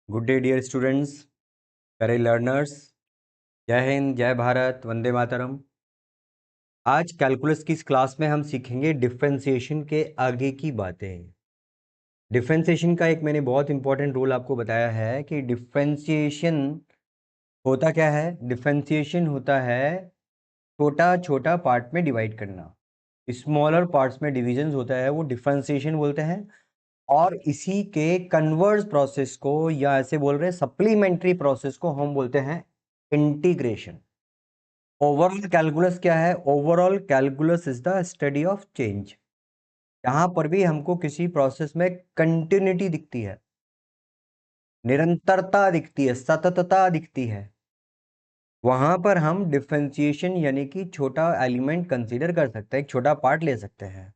Good day dear students, प्यारे learners. जय हिंद, जय भारत, वंदे मातरम। आज कैलकुलस की इस क्लास में हम सीखेंगे डिफरेंशिएशन के आगे की बातें। डिफरेंशिएशन का एक मैंने बहुत इंपॉर्टेंट रूल आपको बताया है कि डिफरेंशिएशन होता क्या है। डिफरेंशिएशन होता है छोटा छोटा पार्ट में डिवाइड करना। स्मॉलर पार्ट्स में डिवीजन होता है वो डिफरेंशिएशन बोलते हैं। और इसी के कन्वर्स प्रोसेस को या ऐसे बोल रहे हैं सप्लीमेंट्री प्रोसेस को हम बोलते हैं इंटीग्रेशन। ओवरऑल कैलकुलस क्या है? Overall calculus is the study of change. यहां पर भी हमको किसी प्रोसेस में कंटिन्यूटी दिखती है, निरंतरता दिखती है, सततता दिखती है, वहां पर हम डिफरेंशिएशन यानी कि छोटा एलिमेंट कंसीडर कर सकते हैं, एक छोटा पार्ट ले सकते हैं।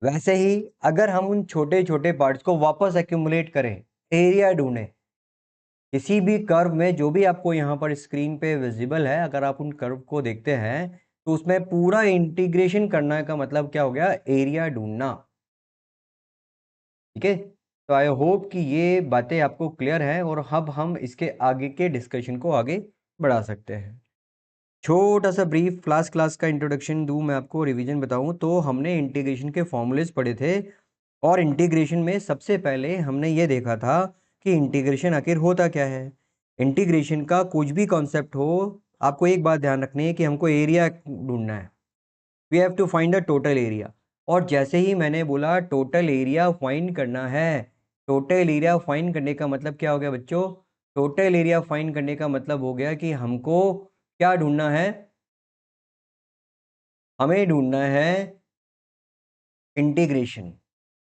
वैसे ही अगर हम उन छोटे छोटे पार्ट्स को वापस एक्यूमुलेट करें, एरिया ढूंढें किसी भी कर्व में, जो भी आपको यहाँ पर स्क्रीन पे विजिबल है, अगर आप उन कर्व को देखते हैं तो उसमें पूरा इंटीग्रेशन करना का मतलब क्या हो गया? एरिया ढूंढना। ठीक है, तो आई होप कि ये बातें आपको क्लियर हैं और अब हम इसके आगे के डिस्कशन को आगे बढ़ा सकते हैं। छोटा सा ब्रीफ क्लास का इंट्रोडक्शन दूं मैं आपको, रिवीजन बताऊं तो हमने इंटीग्रेशन के फॉर्मूलेज पढ़े थे और इंटीग्रेशन में सबसे पहले हमने ये देखा था कि इंटीग्रेशन आखिर होता क्या है। इंटीग्रेशन का कुछ भी कॉन्सेप्ट हो, आपको एक बात ध्यान रखनी है कि हमको एरिया ढूंढना है। We have to find the total area. और जैसे ही मैंने बोला टोटल एरिया फाइंड करना है, टोटल एरिया फाइंड करने का मतलब क्या हो गया बच्चों? टोटल एरिया फाइंड करने का मतलब हो गया कि हमको क्या ढूंढना है? हमें ढूंढना है इंटीग्रेशन।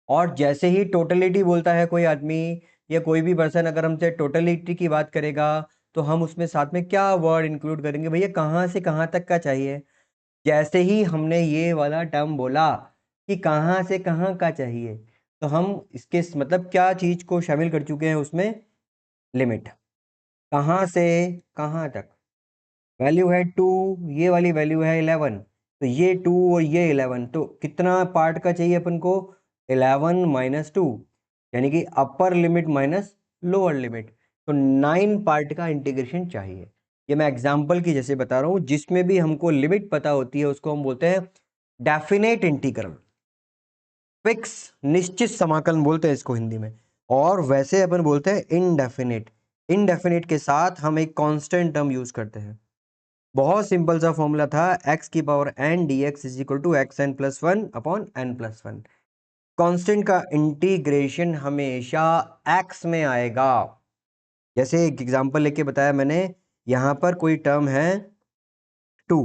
और जैसे ही टोटलिटी बोलता है कोई आदमी या कोई भी पर्सन, अगर हमसे टोटलिटी की बात करेगा तो हम उसमें साथ में क्या वर्ड इंक्लूड करेंगे? भैया कहाँ से कहाँ तक का चाहिए। जैसे ही हमने ये वाला टर्म बोला कि कहाँ से कहाँ का चाहिए, तो हम इसके मतलब क्या चीज को शामिल कर चुके हैं उसमें? लिमिट। कहाँ से कहाँ तक? वैल्यू है 2, ये वाली वैल्यू है 11, तो ये 2 और ये 11, तो कितना पार्ट का चाहिए अपन को? 11 माइनस 2, यानी कि upper limit minus lower limit. तो 9 पार्ट का इंटीग्रेशन चाहिए। ये मैं एग्जांपल की जैसे बता रहा हूं, जिसमें भी हमको लिमिट पता होती है उसको हम बोलते हैं डेफिनेट इंटीग्रल। फिक्स, निश्चित समाकलन बोलते हैं इसको हिंदी में। और वैसे अपन बोलते हैं इनडेफिनेट। इनडेफिनेट के साथ हम एक कांस्टेंट टर्म यूज करते हैं। बहुत सिंपल सा फॉर्मूला था, x की power n dx is equal to x n plus one upon n plus one. Constant का इंटीग्रेशन हमेशा x में आएगा। जैसे एक एग्जांपल लेके बताया मैंने, यहां पर कोई टर्म है 2।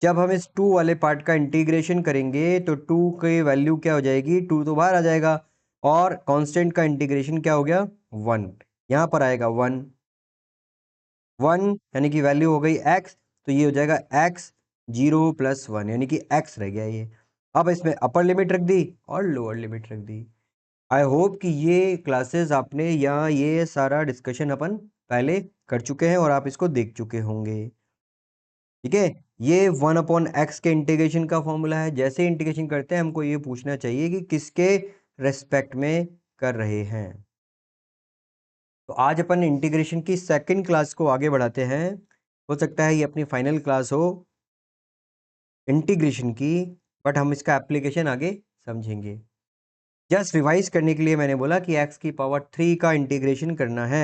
जब हम इस 2 वाले पार्ट का इंटीग्रेशन करेंगे तो 2 की वैल्यू क्या हो जाएगी? 2 तो बाहर आ जाएगा और कांस्टेंट का इंटीग्रेशन क्या हो गया? 1। यहां पर आएगा 1 1, यानी कि वैल्यू हो गई x, तो ये हो जाएगा x 0 प्लस 1, यानी कि x रह गया ये। अब इसमें अपर लिमिट रख दी और लोअर लिमिट रख दी। आई होप कि ये क्लासेस आपने या ये सारा डिस्कशन अपन पहले कर चुके हैं और आप इसको देख चुके होंगे। ठीक है, ये 1 अपॉन एक्स के इंटीग्रेशन का फॉर्मूला है। जैसे इंटीग्रेशन करते हैं हमको ये पूछना चाहिए कि किसके रेस्पेक्ट में कर रहे हैं। तो आज अपन इंटीग्रेशन की सेकंड क्लास को आगे बढ़ाते हैं। हो सकता है ये अपनी फाइनल क्लास हो इंटीग्रेशन की, बट हम इसका एप्लीकेशन आगे समझेंगे। जस्ट रिवाइज करने के लिए मैंने बोला कि x की पावर 3 का इंटीग्रेशन करना है।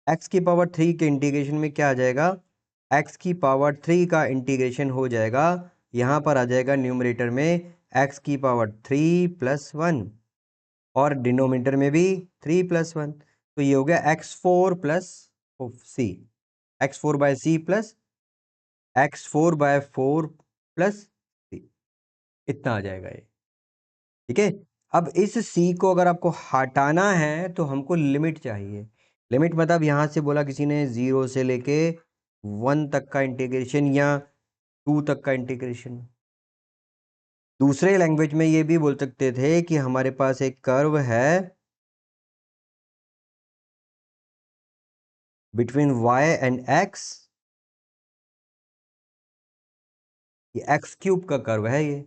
x की पावर 3 के इंटीग्रेशन में क्या आ जाएगा? x की पावर 3 का इंटीग्रेशन हो जाएगा, यहाँ पर आ जाएगा न्यूमरेटर में x की पावर 3 प्लस 1 और डिनोमिनेटर में भी 3 प्लस 1, तो ये हो गया x4 plus C, x4 by C plus x4 by 4 plus C, इतना आ जाएगा ये। ठीक है, अब इस c को अगर आपको हटाना है तो हमको लिमिट चाहिए। लिमिट मतलब यहां से बोला किसी ने 0 से लेके 1 तक का इंटीग्रेशन या 2 तक का इंटीग्रेशन। दूसरे लैंग्वेज में ये भी बोल सकते थे कि हमारे पास एक कर्व है बिटवीन y एंड x, ये x क्यूब का कर्व है ये।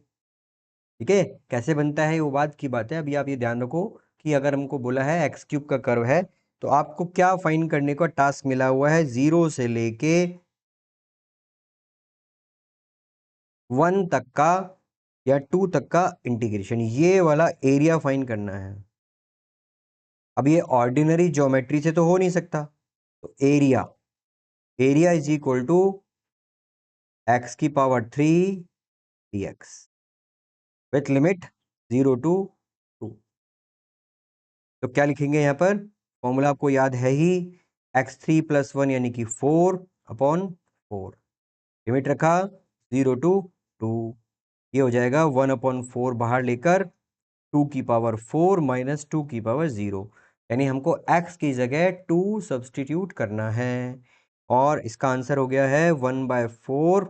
ठीक है, कैसे बनता है वो बात की बात है, अभी आप ये ध्यान रखो कि अगर हमको बोला है x क्यूब का कर्व है तो आपको क्या फाइंड करने का टास्क मिला हुआ है, 0 से लेके 1 तक का या 2 तक का इंटीग्रेशन, ये वाला एरिया फाइंड करना है। अब ये ऑर्डिनरी ज्योमेट्री से तो हो नहीं सकता, तो area is equal to x की power 3 dx with limit 0 to 2। तो क्या लिखेंगे यहाँ पर, फॉर्मूला आपको याद है ही, x3 + 1 यानी कि 4/4, लिमिट रखा 0 to 2, ये हो जाएगा 1/4 बाहर लेकर 2 की पावर 4 माइनस 2 की पावर 0, यानी हमको x की जगह 2 सब्सटीट्यूट करना है, और इसका आंसर हो गया है 1/4,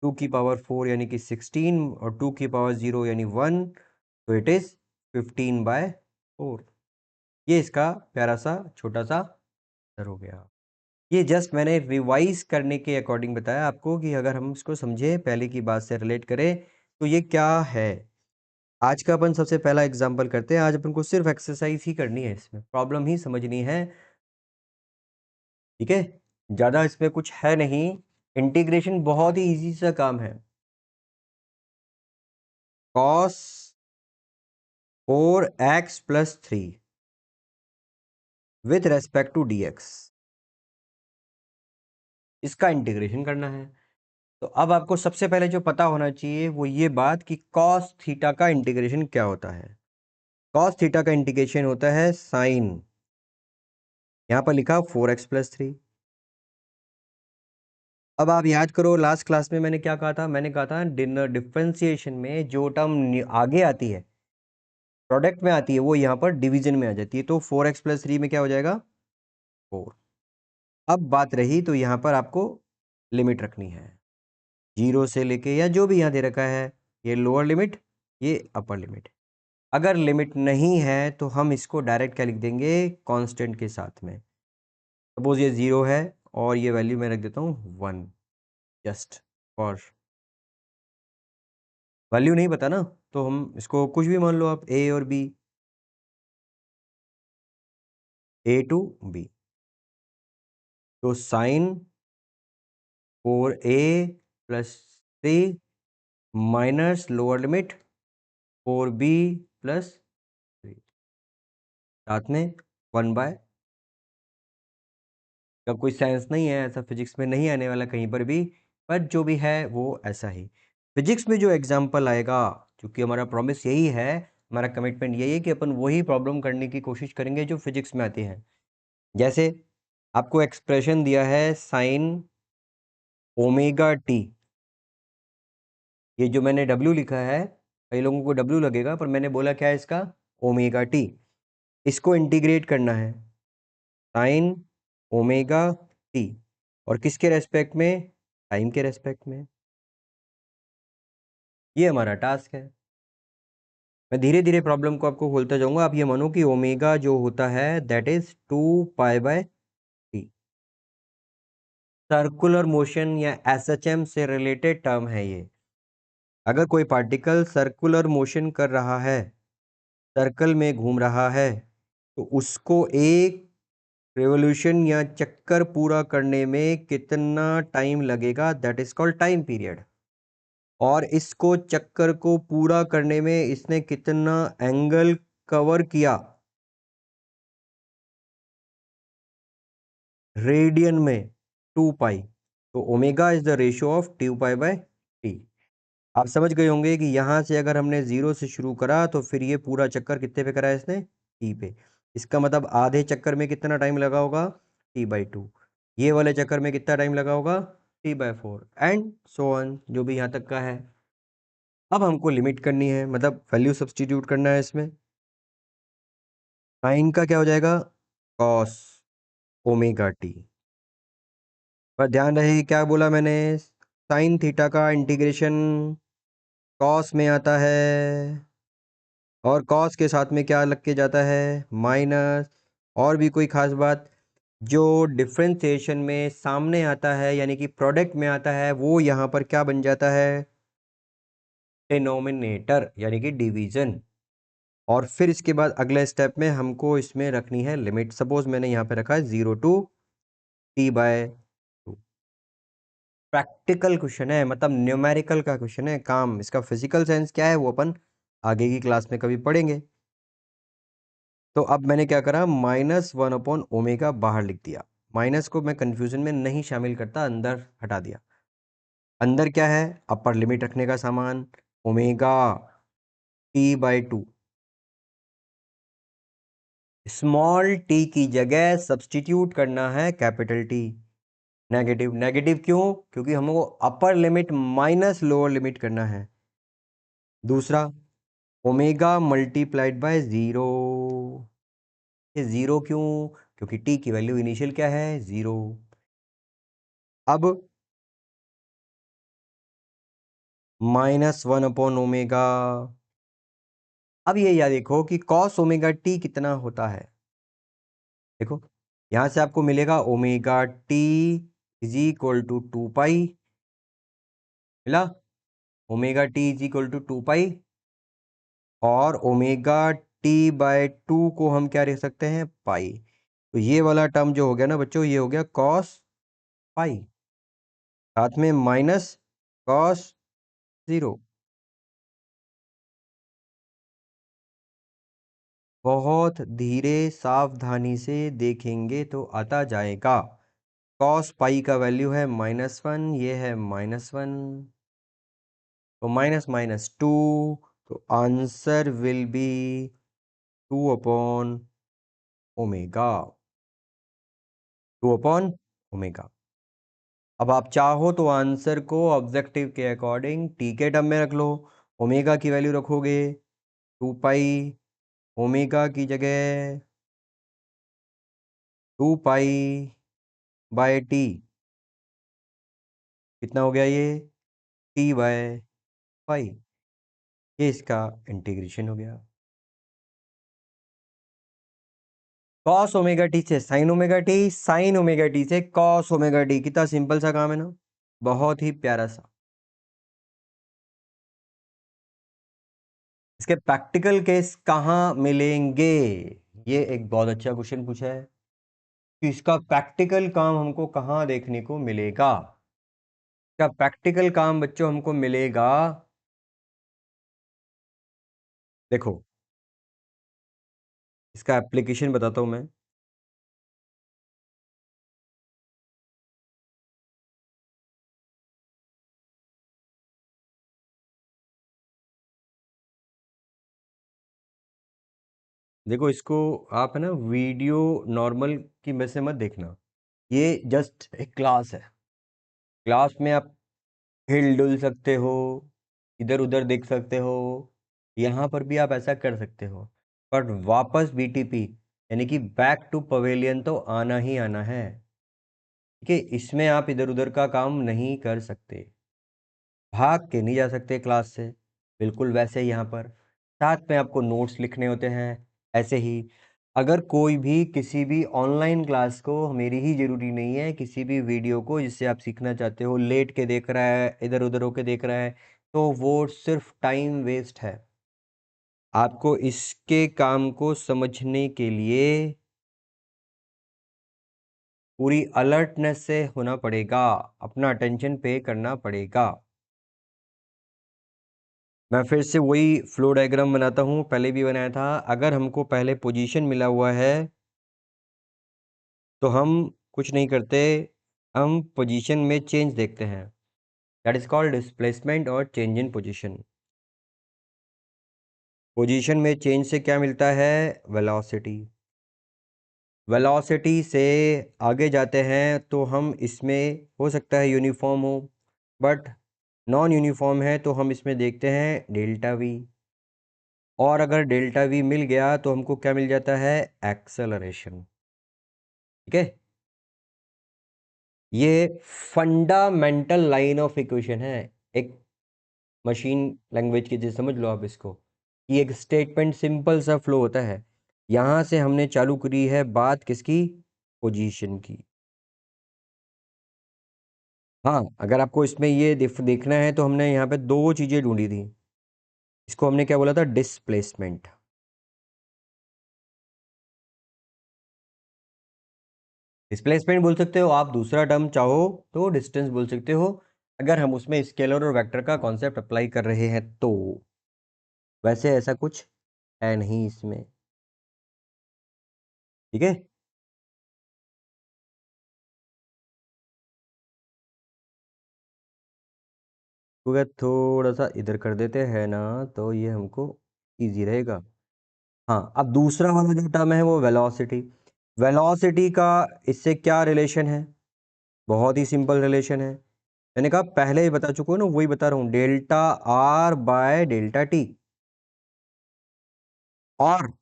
2 की पावर 4 यानी कि 16, और 2 की पावर 0 यानी 1, तो इट इज 15/4। ये इसका प्यारा सा छोटा सा आंसर हो गया। ये जस्ट मैंने रिवाइज करने के अकॉर्डिंग बताया आपको कि अगर हम इसको समझे, पहले की बात से रिलेट करें, तो ये क्या है। आज का अपन सबसे पहला एग्जांपल करते हैं। आज अपन को सिर्फ एक्सरसाइज ही करनी है, इसमें प्रॉब्लम ही समझनी है, ठीक है। ज़्यादा इसमें कुछ है नहीं, इंटीग्रेशन बहुत ही इजी सा काम है। cos 4x + 3 with respect to dx, इसका इंटीग्रेशन करना है। तो अब आपको सबसे पहले जो पता होना चाहिए वो ये बात कि cos थीटा का इंटीग्रेशन क्या होता है। cos थीटा का इंटीग्रेशन होता है साइन, यहां पर लिखा 4x + 3। अब आप याद करो, लास्ट क्लास में मैंने क्या कहा था, मैंने कहा था डिफरेंशिएशन में जो टर्म आगे आती है, प्रोडक्ट में आती है, वो यहाँ पर डिवीजन में आ जाती है। तो 4x + 3 में क्या हो जाएगा, 4। अब बात रही, तो यहाँ पर आपको लिमिट रखनी है, 0 से लेके, या जो भी यहाँ दे रखा है, ये लोअर लिमिट, ये अपर लिमिट। अगर लिमिट नहीं है तो हम इसको डायरेक्ट क्या लिख देंगे, कांस्टेंट के साथ में। सपोज ये 0 है और ये वैल्यू मैं रख देता हूँ 1, जस्ट फॉर वैल्यू नहीं पता ना, तो हम इसको कुछ भी मान लो आप, ए और बी, ए टू बी। तो sine 4a + 3 minus lower limit 4b + 3, साथ में 1/, का कोई सेंस नहीं है, ऐसा फिजिक्स में नहीं आने वाला कहीं पर भी, पर जो भी है वो ऐसा ही। फिजिक्स में जो एग्जाम्पल आएगा, क्योंकि हमारा प्रॉमिस यही है, हमारा कमिटमेंट यही है कि अपन वही प्रॉब्लम करने की कोशिश करेंगे जो फिजिक्स में आती हैं। जैसे आपको एक्सप्रेशन दिया है साइन ω t, ये जो मैंने W लिखा है, कई लोगों को W लगेगा, पर मैंने बोला क्या है इसका, ω t। इसको इंटीग्रेट करना है, साइन ω t, और किसके रेस्पेक्ट में, टाइम के रेस्पेक्ट में। ये हमारा टास्क है। मैं धीरे धीरे प्रॉब्लम को आपको खोलता जाऊंगा। आप ये मानो कि ओमेगा जो होता है that is 2π/t, circular motion या एसएचएम से रिलेटेड टर्म है ये। अगर कोई पार्टिकल सर्कुलर मोशन कर रहा है, सर्कल में घूम रहा है, तो उसको एक रेवोल्यूशन या चक्कर पूरा करने में कितना टाइम लगेगा, that is called time period. और इसको चक्कर को पूरा करने में इसने कितना एंगल कवर किया, रेडियन में 2π। तो omega is the ratio of 2π/t। आप समझ गए होंगे कि यहां से अगर हमने 0 से शुरू करा तो फिर ये पूरा चक्कर कितने पे करा है इसने, t पे। इसका मतलब आधे चक्कर में कितना टाइम लगा होगा, t/2। ये वाले चक्कर में कितना टाइम लगा होगा, t/4, एंड सो ऑन, जो भी यहां तक का है। अब हमको लिमिट करनी है, मतलब वैल्यू सब्सटीट्यूट करना है इसमें। साइन का क्या हो जाएगा, cos ω t। पर ध्यान रहे क्या बोला मैंने, साइन थीटा का इंटीग्रेशन कॉस में आता है, और कॉस के साथ में क्या लग के जाता है, माइनस। और भी कोई खास बात, जो डिफरेंशिएशन में सामने आता है यानी कि प्रोडक्ट में आता है, वो यहाँ पर क्या बन जाता है, डिनोमिनेटर यानी कि डिवीजन। और फिर इसके बाद अगले स्टेप में हमको इसमें रखनी है लिमिट। सपोज मैंने यहाँ पे रखा है 0 टू t/2। प्रैक्टिकल क्वेश्चन है, मतलब न्यूमेरिकल का क्वेश्चन है। काम इसका फिजिकल सेंस क्या है वो अपन आगे की क्लास में कभी पढ़ेंगे। तो अब मैंने क्या करा, -1/ओमेगा बाहर लिख दिया। माइनस को मैं कंफ्यूजन में नहीं शामिल करता, अंदर हटा दिया। अंदर क्या है, अपर लिमिट रखने का सामान, ओमेगा t/2। स्मॉल टी की जगह सब्सटीट्यूट करना है कैपिटल टी। नेगेटिव, नेगेटिव क्यों? क्योंकि हमको upper limit minus lower limit करना है। दूसरा, ओमेगा मल्टीप्लाइड बाय 0। ये 0 क्यों? क्योंकि टी की वैल्यू इनिशियल क्या है, 0। अब -1/ओमेगा। अब ये याद देखो कि कॉस ओमेगा टी कितना होता है। देखो यहां से आपको मिलेगा omega t is equal to 2 pi. मिला, omega t is equal to 2 pi. और ओमेगा t/2 को हम क्या लिख सकते हैं, पाई। तो ये वाला टर्म जो हो गया ना बच्चों, ये हो गया कॉस पाई, साथ में माइनस कॉस 0। बहुत धीरे सावधानी से देखेंगे तो आता जाएगा। कॉस पाई का वैल्यू है -1, ये है -1, तो माइनस माइनस 2, तो आंसर विल बी 2/ओमेगा। 2/ओमेगा। अब आप चाहो तो आंसर को ऑब्जेक्टिव के अकॉर्डिंग टी के टर्म में रख लो। ओमेगा की वैल्यू रखोगे 2 पाई, ओमेगा की जगह 2 पाई/टी। कितना हो गया ये, t/पाई। ये इसका इंटीग्रेशन हो गया। कॉस ओमेगा टी से sine omega T, sine omega T से कॉस ओमेगा टी। कितना सिंपल सा काम है ना, बहुत ही प्यारा सा। इसके प्रैक्टिकल केस कहाँ मिलेंगे? ये एक बहुत अच्छा क्वेश्चन पूछा है कि इसका प्रैक्टिकल काम हमको कहाँ देखने को मिलेगा। क्या प्रैक्टिकल काम बच्चों हमको मिलेगा? देखो इसका एप्लीकेशन बताता हूं मैं। देखो इसको आप है ना वीडियो नॉर्मल की में से मत देखना। ये जस्ट एक क्लास है। क्लास में आप हिल डुल सकते हो, इधर उधर देख सकते हो, यहाँ पर भी आप ऐसा कर सकते हो। पर वापस बीटीपी यानी कि बैक टू पवेलियन तो आना ही आना है। ठीक है, इसमें आप इधर उधर का काम नहीं कर सकते, भाग के नहीं जा सकते क्लास से। बिल्कुल वैसे ही यहाँ पर साथ में आपको नोट्स लिखने होते हैं। ऐसे ही अगर कोई भी किसी भी ऑनलाइन क्लास को, मेरी ही जरूरी नहीं है, किसी भी वीडियो को जिससे आप सीखना चाहते हो लेट के देख रहा है, इधर उधर होके देख रहा है, तो वो सिर्फ टाइम वेस्ट है। आपको इसके काम को समझने के लिए पूरी अलर्टनेस से होना पड़ेगा, अपना अटेंशन पे करना पड़ेगा। मैं फिर से वही फ्लो डायग्राम बनाता हूँ, पहले भी बनाया था। अगर हमको पहले पोजीशन मिला हुआ है तो हम कुछ नहीं करते, हम पोजीशन में चेंज देखते हैं। दैट इज कॉल्ड डिस्प्लेसमेंट और चेंज इन पोजीशन। पोजीशन में चेंज से क्या मिलता है, वेलोसिटी। वेलोसिटी से आगे जाते हैं तो हम इसमें हो सकता है यूनिफॉर्म हो, बट नॉन यूनिफॉर्म है तो हम इसमें देखते हैं डेल्टा वी। और अगर डेल्टा वी मिल गया तो हमको क्या मिल जाता है, एक्सेलरेशन। ठीक है, ये फंडामेंटल लाइन ऑफ इक्वेशन है। एक मशीन लैंग्वेज की जैसे समझ लो आप इसको, कि एक स्टेटमेंट सिंपल सा फ्लो होता है। यहां से हमने चालू करी है बात किसकी, पोजीशन की। हाँ, अगर आपको इसमें ये देखना है तो हमने यहाँ पे दो चीजें ढूंढी थी। इसको हमने क्या बोला था, डिस्प्लेसमेंट। डिस्प्लेसमेंट बोल सकते हो आप, दूसरा टर्म चाहो तो डिस्टेंस बोल सकते हो, अगर हम उसमें स्केलर और वेक्टर का कॉन्सेप्ट अप्लाई कर रहे हैं तो। वैसे ऐसा कुछ है नहीं इसमें, ठीक है। तो अगर थोड़ा सा इधर कर देते हैं ना तो ये हमको इजी रहेगा। हाँ, अब दूसरा वाला जो टर्म है वो वेलोसिटी। वेलोसिटी का इससे क्या रिलेशन है? बहुत ही सिंपल रिलेशन है। मैंने कहा पहले ही बता चुका हूँ ना, वही बता रहा हूँ, delta R bye delta T. और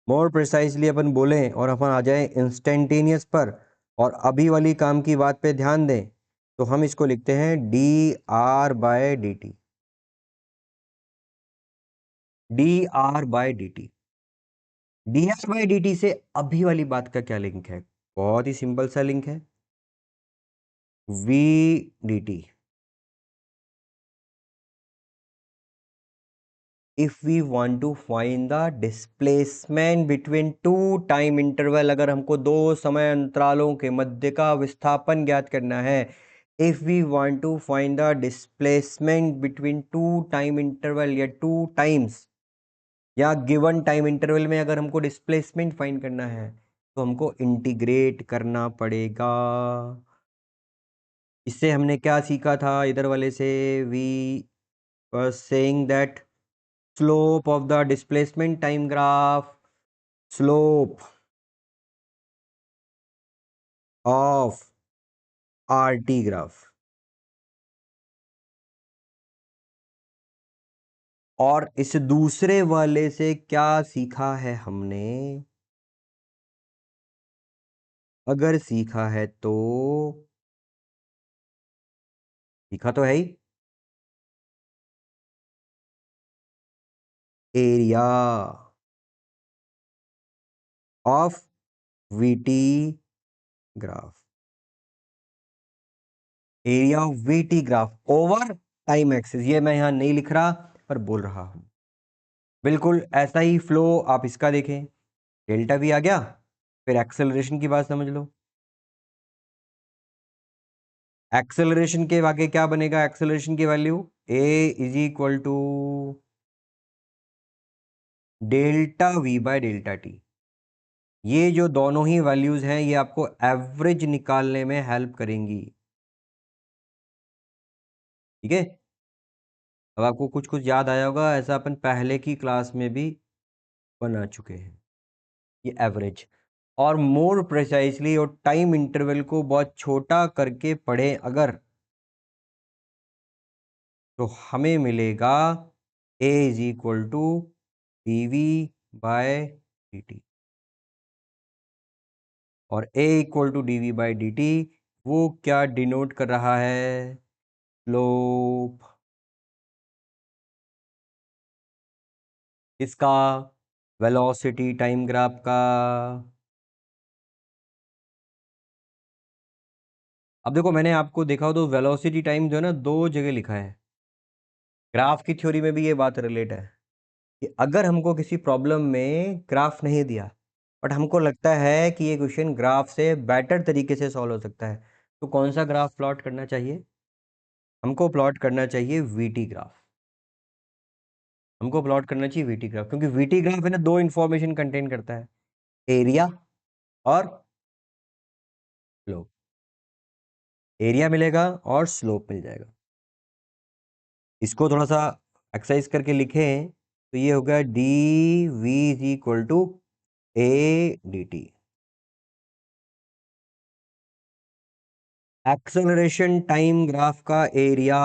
मोर प्रिसाइजली अपन बोलें और अपन आ जाए इंस्टेंटेनियस पर, और अभी वाली काम की बात पे ध्यान दें, तो हम इसको लिखते हैं d are by D t. D are by D t. D are by D t से अभी वाली बात का क्या लिंक है? बहुत ही सिंपल सा लिंक है, v D t. If we want to find the displacement between two time interval, अगर हमको दो समय अंतरालों के मध्य का विस्थापन ज्ञात करना है, if we want to find the displacement between two time interval या टू टाइम्स, या गिवन टाइम इंटरवल में अगर हमको डिस्प्लेसमेंट फाइंड करना है, तो हमको इंटीग्रेट करना पड़ेगा। इससे हमने क्या सीखा था इधर वाले से? We were saying that slope of the displacement time graph, slope of RT graph. और इस दूसरे वाले से क्या सीखा है हमने? अगर सीखा है तो सीखा तो है ही, area of VT graph. Area of VT graph over time axis, ये मैं यहां नहीं लिख रहा पर बोल रहा हूं। बिल्कुल ऐसा ही फ्लो आप इसका देखें, डेल्टा भी आ गया, फिर एक्सेलरेशन की बात समझ लो। एक्सेलरेशन के आगे क्या बनेगा? एक्सेलरेशन की value a is equal to delta v by delta t. ये जो दोनों ही वैल्यूज हैं ये आपको एवरेज निकालने में हेल्प करेंगी, ठीक है। अब आपको कुछ कुछ याद आया होगा, ऐसा अपन पहले की क्लास में भी बना चुके हैं। ये एवरेज और मोर प्रिसाइसली और टाइम इंटरवल को बहुत छोटा करके पढ़े अगर, तो हमें मिलेगा A is equal to D V by D T. और a equal to D V by D T वो क्या डिनोट कर रहा है? स्लोप। इसका वेलोसिटी टाइम ग्राफ का। अब देखो मैंने आपको देखा हो तो वेलोसिटी टाइम जो है ना दो जगह लिखा है, ग्राफ की थ्योरी में भी ये बात रिलेट है कि अगर हमको किसी प्रॉब्लम में ग्राफ नहीं दिया बट हमको लगता है कि ये क्वेश्चन ग्राफ से बेटर तरीके से सॉल्व हो सकता है, तो कौन सा ग्राफ प्लॉट करना चाहिए? हमको प्लॉट करना चाहिए वीटी ग्राफ। हमको प्लॉट करना चाहिए वीटी ग्राफ, क्योंकि वीटी ग्राफ है ना दो इंफॉर्मेशन कंटेन करता है, एरिया और स्लोप। एरिया मिलेगा और स्लोप मिल जाएगा। इसको थोड़ा सा एक्सरसाइज करके लिखें तो ये होगा d v is equal to a d t. Acceleration time graph का एरिया,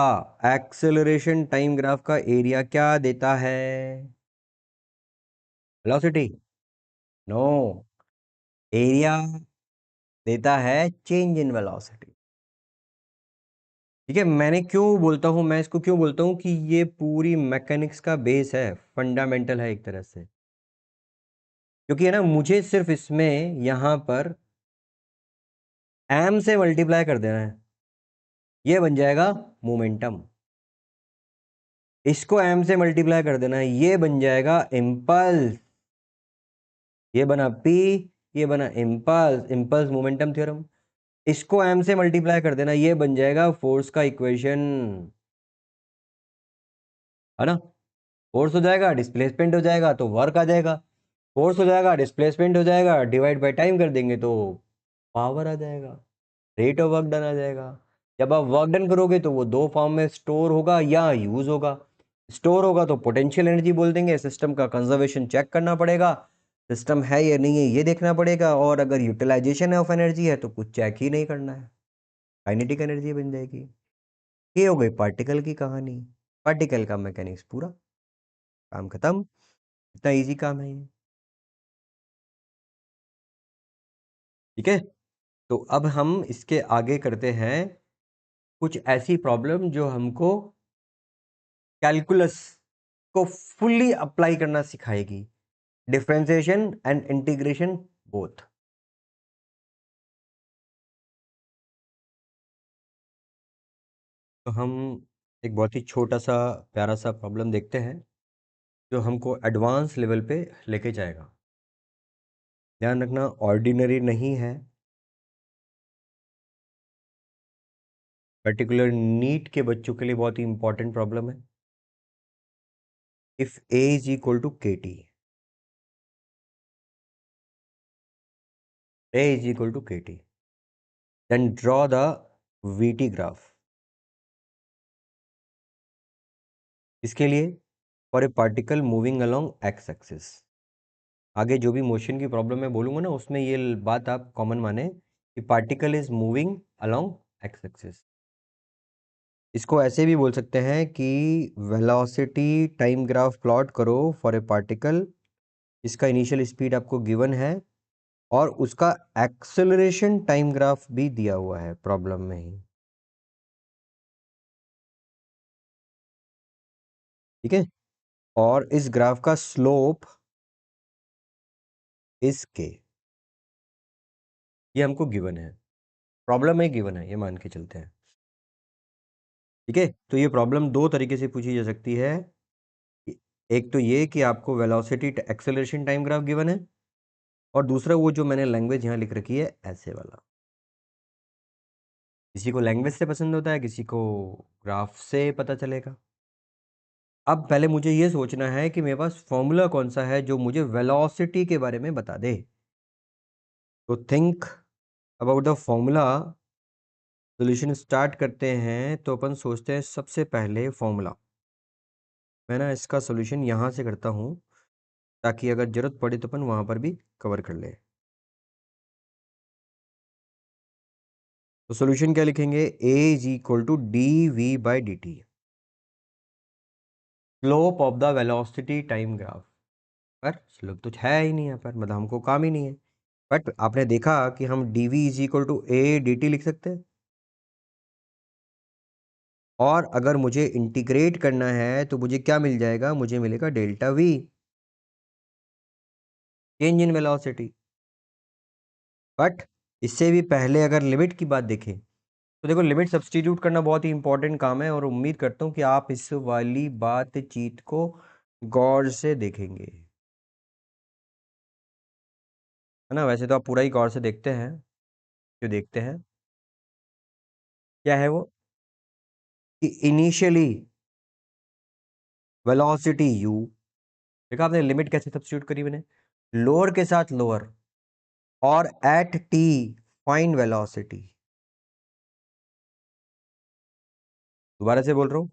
एक्सेलरेशन टाइम ग्राफ का एरिया क्या देता है? वेलोसिटी? नो, एरिया देता है चेंज इन वेलोसिटी। ठीक है, मैंने क्यों बोलता हूं, मैं इसको क्यों बोलता हूं कि ये पूरी मैकेनिक्स का बेस है, फंडामेंटल है एक तरह से, क्योंकि है ना मुझे सिर्फ इसमें यहां पर एम से मल्टीप्लाई कर देना है, ये बन जाएगा मोमेंटम। इसको एम से मल्टीप्लाई कर देना है, ये बन जाएगा इम्पल्स। ये बना पी, ये बना इम्पल्स, इम्पल्स मोमेंटम थ्योरम। इसको m से मल्टीप्लाई कर देना, ये बन जाएगा फोर्स का इक्वेशन, है ना। फोर्स हो जाएगा, डिस्प्लेसमेंट हो जाएगा तो वर्क आ जाएगा, फोर्स हो जाएगा, डिस्प्लेसमेंट हो जाएगा, डिवाइड बाय टाइम कर देंगे तो पावर आ जाएगा, रेट ऑफ वर्क डन आ जाएगा। जब आप वर्क डन करोगे तो वो दो फॉर्म में स्टोर होगा या यूज होगा। स्टोर होगा तो पोटेंशियल एनर्जी बोल देंगे, सिस्टम का कंजर्वेशन चेक करना पड़ेगा, सिस्टम है या नहीं है ये देखना पड़ेगा, और अगर यूटिलाइजेशन ऑफ एनर्जी है तो कुछ चेक ही नहीं करना है, काइनेटिक एनर्जी बन जाएगी। ये हो गई पार्टिकल की कहानी, पार्टिकल का मैकेनिक्स पूरा, काम खत्म। इतना इजी काम है ये। ठीक है, तो अब हम इसके आगे करते हैं कुछ ऐसी प्रॉब्लम जो हमको कैलकुलस को फुल्ली अप्लाई करना सिखाएगी, डिफरेंशिएशन एंड इंटीग्रेशन बोथ। तो हम एक बहुत ही छोटा सा प्यारा सा प्रॉब्लम देखते हैं जो हमको एडवांस लेवल पे लेके जाएगा। ध्यान रखना ऑर्डिनरी नहीं है, पर्टिकुलर नीट के बच्चों के लिए बहुत ही इंपॉर्टेंट प्रॉब्लम है। If A is equal to K T, A is equal to K T, then draw the V T graph. इसके लिए for a particle moving along X axis. आगे जो भी मोशन की प्रॉब्लम मैं बोलूंगा ना उसमें ये बात आप कॉमन माने कि particle is moving along X axis. इसको ऐसे भी बोल सकते हैं कि वेलोसिटी टाइम ग्राफ प्लॉट करो फॉर ए पार्टिकल, इसका इनिशियल स्पीड आपको गिवन है और उसका एक्सेलरेशन टाइम ग्राफ भी दिया हुआ है प्रॉब्लम में ही। ठीक है, और इस ग्राफ का स्लोप इज के, ये हमको गिवन है, प्रॉब्लम में गिवन है, ये मान के चलते हैं। ठीक है, तो ये प्रॉब्लम दो तरीके से पूछी जा सकती है। एक तो ये कि आपको velocity acceleration time graph given है, और दूसरा वो जो मैंने लैंग्वेज यहाँ लिख रखी है ऐसे वाला। किसी को लैंग्वेज से पसंद होता है, किसी को ग्राफ से पता चलेगा। अब पहले मुझे ये सोचना है कि मेरे पास फॉर्मूला कौन सा है जो मुझे वेलोसिटी के बारे में बता दे। तो think about the formula, solution start करते हैं तो अपन सोचते हैं सबसे पहले फॉर्मूला। मैं ना इसका सोल्यूशन यहाँ से करता हूँ ताकि अगर जरूरत पड़े तो अपन वहाँ पर भी कवर कर ले। तो सोल्यूशन क्या लिखेंगे, A is equal to D V by D T, slope of the velocity time graph. पर स्लोप तो है ही नहीं यहाँ पर, मतलब हमको काम ही नहीं है। बट आपने देखा कि हम d v is equal to a d t लिख सकते हैं, और अगर मुझे इंटीग्रेट करना है तो मुझे क्या मिल जाएगा, मुझे मिलेगा delta we, change in velocity. But इससे भी पहले अगर लिमिट की बात देखें तो देखो लिमिट सब्सटीट्यूट करना बहुत ही इंपॉर्टेंट काम है, और उम्मीद करता हूँ कि आप इस वाली बातचीत को गौर से देखेंगे, है ना। वैसे तो आप पूरा ही गौर से देखते हैं, जो देखते हैं क्या है वो, कि इनिशियली वेलोसिटी u, देखा आपने लिमिट कैसे सब्स्टिट्यूट करी मैंने, लोअर के साथ लोअर, और एट t फाइंड वेलोसिटी। दोबारा से बोल रहा हूं,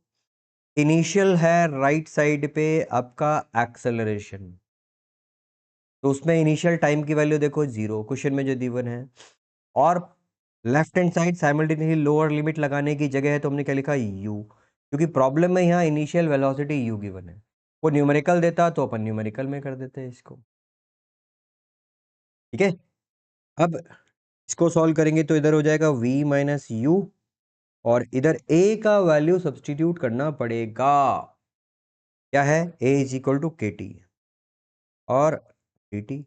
इनिशियल है राइट साइड पे आपका एक्सेलरेशन, तो उसमें इनिशियल टाइम की वैल्यू देखो जीरो, क्वेश्चन में जो गिवन है, और left hand side simultaneously lower limit लगाने की जगह है तो हमने क्या लिखा u, क्योंकि प्रॉब्लम में यहाँ इनिशियल वेलोसिटी u गिवन है। वो न्यूमेरिकल देता तो अपन न्यूमेरिकल में कर देते हैं इसको। ठीक है, अब इसको सॉल्व करेंगे तो इधर हो जाएगा v माइनस यू, और इधर a का वैल्यू सब्सटीट्यूट करना पड़ेगा, क्या है, a is equal to K T और डी टी।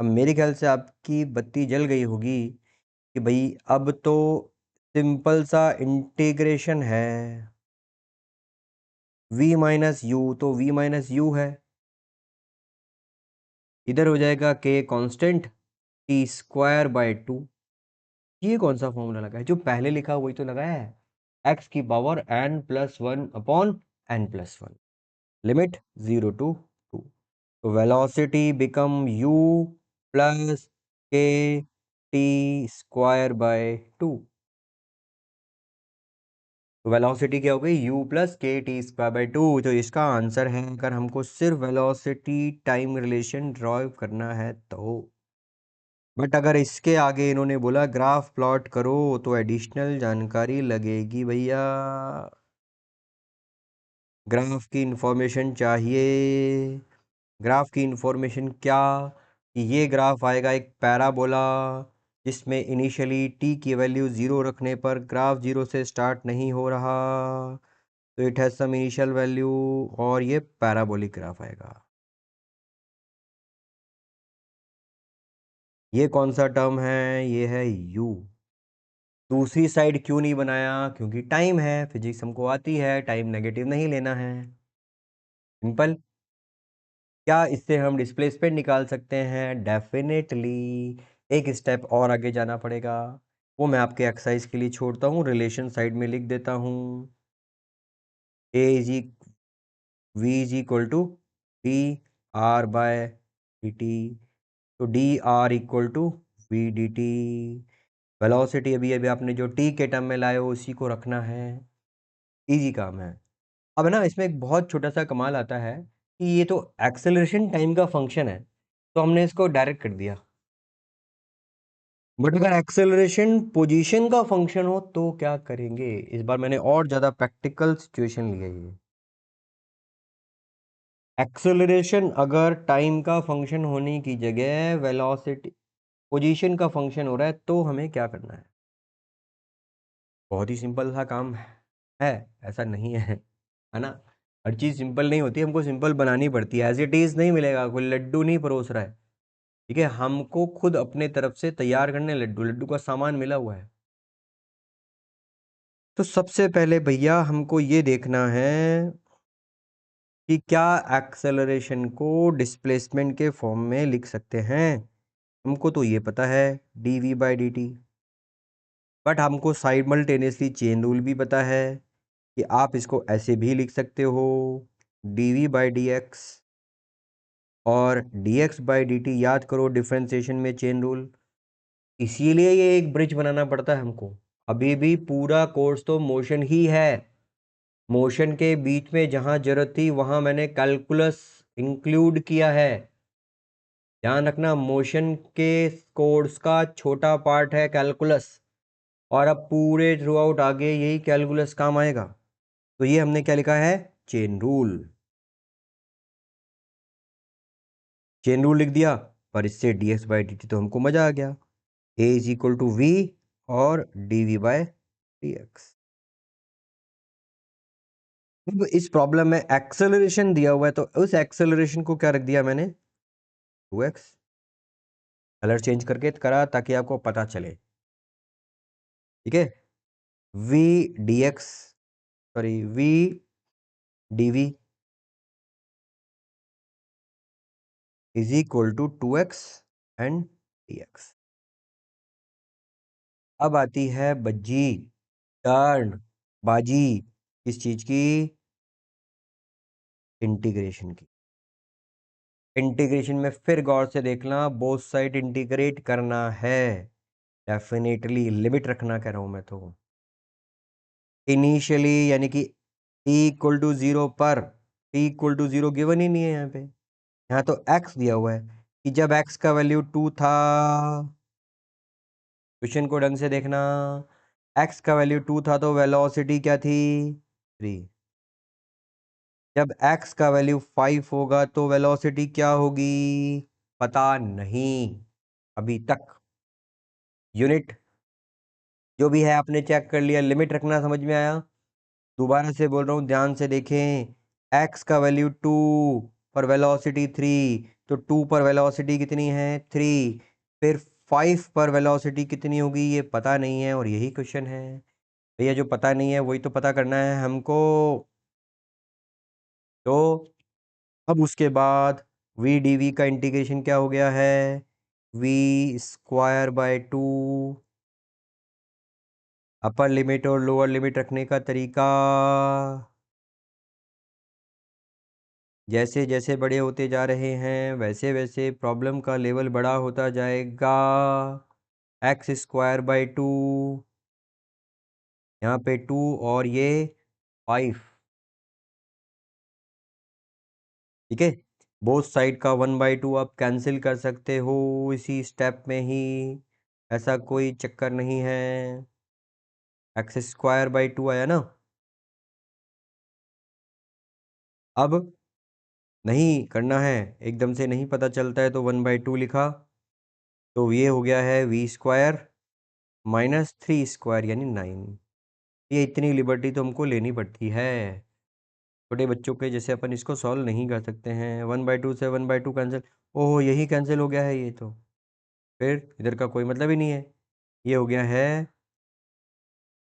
अब मेरे ख्याल से आपकी बत्ती जल गई होगी कि भाई अब तो सिंपल सा इंटीग्रेशन है, v माइनस यू तो v माइनस यू है, इधर हो जाएगा k constant t square by 2, ये कौन सा फॉर्मूला लगा है? जो पहले लिखा वही तो लगाया है, एक्स की power n+1 upon n+1, limit 0 to 2। तो वेलोसिटी बिकम u प्लस के टी स्क्वायर बाय 2। तो वेलोसिटी क्या हो गई? u प्लस के टी स्क्वायर बाय 2। तो इसका आंसर है, अगर हमको सिर्फ वेलोसिटी टाइम रिलेशन ड्राइव करना है तो। बट अगर इसके आगे इन्होंने बोला ग्राफ प्लॉट करो तो एडिशनल जानकारी लगेगी भैया। ग्राफ की इंफॉर्मेशन चाहिए। ग्राफ की इंफॉर्मेशन क्या? कि ये ग्राफ आएगा एक पैराबोला, जिसमें इनिशियली टी की वैल्यू 0 रखने पर ग्राफ 0 से स्टार्ट नहीं हो रहा, तो it has some initial value, और ये पैराबोलिक ग्राफ आएगा। ये कौन सा टर्म है? ये है u। दूसरी साइड क्यों नहीं बनाया? क्योंकि टाइम है, फिजिक्स हमको आती है, टाइम नेगेटिव नहीं लेना है। सिंपल। क्या इससे हम डिस्प्लेसमेंट निकाल सकते हैं? डेफिनेटली। एक स्टेप और आगे जाना पड़ेगा, वो मैं आपके एक्सरसाइज के लिए छोड़ता हूँ, रिलेशन साइड में लिख देता हूँ। A is V is equal to D are by D T. तो D R equal to V D T. Velocity अभी अभी आपने जो टी के टर्म में लाए हो उसी को रखना है। इजी काम है। अब ना इसमें एक बहुत छोटा सा कमाल आता है कि ये तो एक्सेलरेशन टाइम का फंक्शन है, तो हमने इसको डायरेक्ट कर दिया। बट अगर एक्सेलरेशन पोजीशन का फंक्शन हो तो क्या करेंगे? इस बार मैंने और ज्यादा प्रैक्टिकल सिचुएशन लिया है। एक्सेलरेशन अगर टाइम का फंक्शन होने की जगह वेलोसिटी पोजीशन का फंक्शन हो रहा है तो हमें क्या करना है? बहुत ही सिंपल सा काम है, ऐसा नहीं है ना? हर चीज सिंपल नहीं होती, हमको सिंपल बनानी पड़ती है। एज इट इज नहीं मिलेगा, कोई लड्डू नहीं परोस रहा है। ठीक है, हमको खुद अपने तरफ से तैयार करने लड्डू, लड्डू का सामान मिला हुआ है। तो सबसे पहले भैया हमको ये देखना है कि क्या एक्सेलरेशन को डिस्प्लेसमेंट के फॉर्म में लिख सकते हैं। हमको तो ये पता है dv/dt, बट हमको साइमल्टेनियसली चेन रूल भी पता है कि आप इसको ऐसे भी लिख सकते हो dv/dx, और dx/dt याद करो डिफरेंशिएशन में चेन रूल। इसीलिए ये एक ब्रिज बनाना पड़ता है हमको। अभी भी पूरा कोर्स तो मोशन ही है। मोशन के बीच में जहां जरूरत थी वहां मैंने कैलकुलस इंक्लूड किया है। ध्यान रखना, मोशन के कोर्स का छोटा पार्ट है कैलकुलस, और अब पूरे थ्रू आउट आगे यही कैलकुलस काम आएगा। तो ये हमने क्या लिखा है? Chain rule. चेन रूल लिख दिया, पर इससे dx/dt तो हमको मजा आ गया। a is equal to v और dv/dx। अब इस प्रॉब्लम में एक्सेलरेशन दिया हुआ है, तो उस एक्सेलरेशन को क्या रख दिया मैंने? 2x। कलर चेंज करके करा ताकि आपको पता चले। ठीक है, v dx, sorry v dv is equal to 2x and dx। अब आती है बज्जी, टर्न, बाजी, किस चीज की? इंटीग्रेशन की। इंटीग्रेशन में फिर गौर से देखना, बोथ साइड इंटीग्रेट करना है, डेफिनेटली लिमिट रखना कह रहा हूं मैं तो। इनिशियली यानी कि t इक्वल टू 0 पर, t इक्वल टू 0 गिवन ही नहीं है यहाँ पे। यहाँ तो x दिया हुआ है कि जब x का वैल्यू 2 था, क्वेश्चन को ढंग से देखना, x का वैल्यू 2 था तो वेलोसिटी क्या थी? 3। जब x का वैल्यू 5 होगा तो वेलोसिटी क्या होगी? पता नहीं अभी तक। यूनिट जो भी है आपने चेक कर लिया, लिमिट रखना समझ में आया? दोबारा से बोल रहा हूँ, ध्यान से देखें। x का वैल्यू 2 पर वेलोसिटी 3, तो 2 पर वेलोसिटी कितनी है? 3। फिर 5 पर वेलोसिटी कितनी होगी ये पता नहीं है, और यही क्वेश्चन है भैया। जो पता नहीं है वही तो पता करना है हमको। तो अब उसके बाद v dv का इंटीग्रेशन क्या हो गया है? v² बाय 2 अपर लिमिट और लोअर लिमिट रखने का तरीका, जैसे जैसे बड़े होते जा रहे हैं वैसे वैसे प्रॉब्लम का लेवल बड़ा होता जाएगा। x² 2, यहाँ पे 2 और ये 5, ठीक है। बोथ साइड का 1/2 आप कैंसिल कर सकते हो इसी स्टेप में ही, ऐसा कोई चक्कर नहीं है। x² 2 आया ना। अब नहीं करना है, एकदम से नहीं पता चलता है, तो 1/2 लिखा, तो ये हो गया है v² -3² यानी 9। ये इतनी लिबर्टी तो हमको लेनी पड़ती है, छोटे बच्चों के जैसे अपन इसको सॉल्व नहीं कर सकते हैं। 1/2 से 1/2 कैंसिल, ओह यही कैंसिल हो गया है ये तो, फिर इधर का कोई मतलब ही नहीं है। ये हो गया है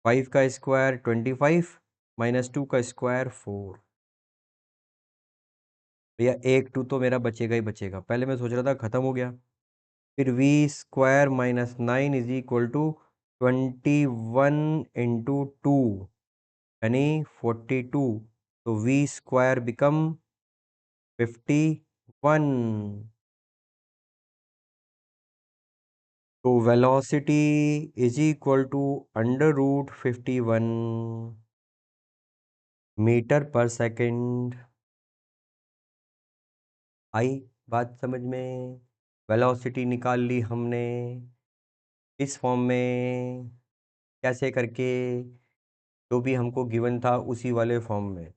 5² 25 -2 का स्क्वायर 4। भैया एक 2 तो मेरा बचेगा ही बचेगा, पहले मैं सोच रहा था खत्म हो गया। फिर v² -9 इज इक्वल टू 21 × 2 यानी 42, तो v² बिकम 51। तो velocity is equal to √51 metre पर सेकेंड। आई बात समझ में? वेलोसिटी निकाल ली हमने इस फॉर्म में, कैसे करके, जो भी हमको गिवन था उसी वाले फॉर्म में।